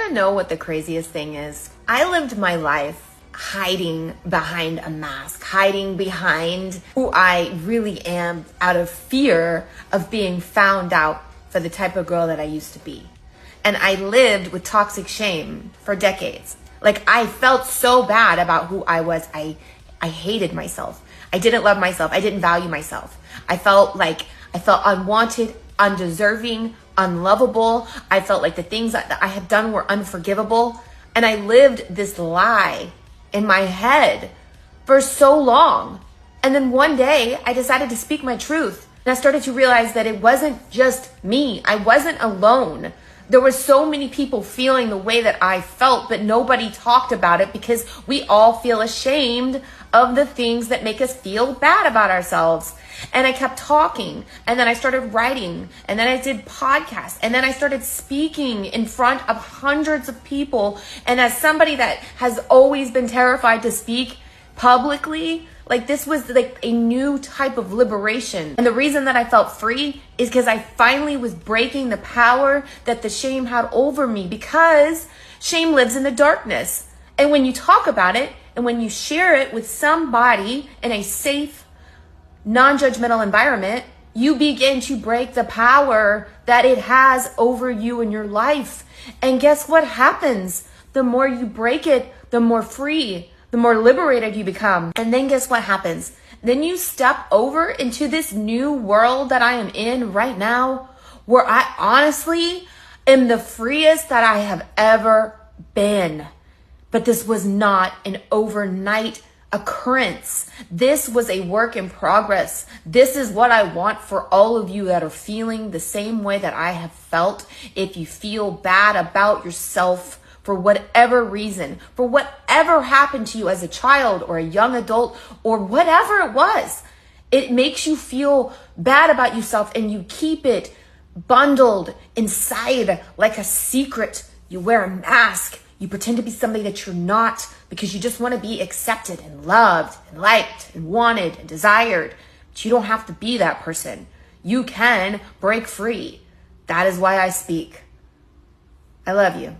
to know what the craziest thing is? I lived my life hiding behind a mask, hiding behind who I really am out of fear of being found out for the type of girl that I used to be. And I lived with toxic shame for decades. Like, I felt so bad about who I was. I hated myself. I didn't love myself. I didn't value myself. I felt unwanted, undeserving, unlovable. I felt like the things that I had done were unforgivable. And I lived this lie in my head for so long. And then one day I decided to speak my truth. And I started to realize that it wasn't just me. I wasn't alone. There were so many people feeling the way that I felt, but nobody talked about it because we all feel ashamed of the things that make us feel bad about ourselves. And I kept talking, and then I started writing, and then I did podcasts, and then I started speaking in front of hundreds of people. And as somebody that has always been terrified to speak publicly, like, this was like a new type of liberation. And the reason that I felt free is because I finally was breaking the power that the shame had over me, because shame lives in the darkness. And when you talk about it and when you share it with somebody in a safe, non-judgmental environment, you begin to break the power that it has over you in your life. And guess what happens? The more you break it, the more free, the more liberated you become. And then guess what happens? Then you step over into this new world that I am in right now, where I honestly am the freest that I have ever been. But this was not an overnight occurrence. This was a work in progress. This is what I want for all of you that are feeling the same way that I have felt. If you feel bad about yourself for whatever reason, for whatever happened to you as a child or a young adult or whatever it was, it makes you feel bad about yourself and you keep it bundled inside like a secret. You wear a mask. You pretend to be somebody that you're not because you just want to be accepted and loved and liked and wanted and desired. But you don't have to be that person. You can break free. That is why I speak. I love you.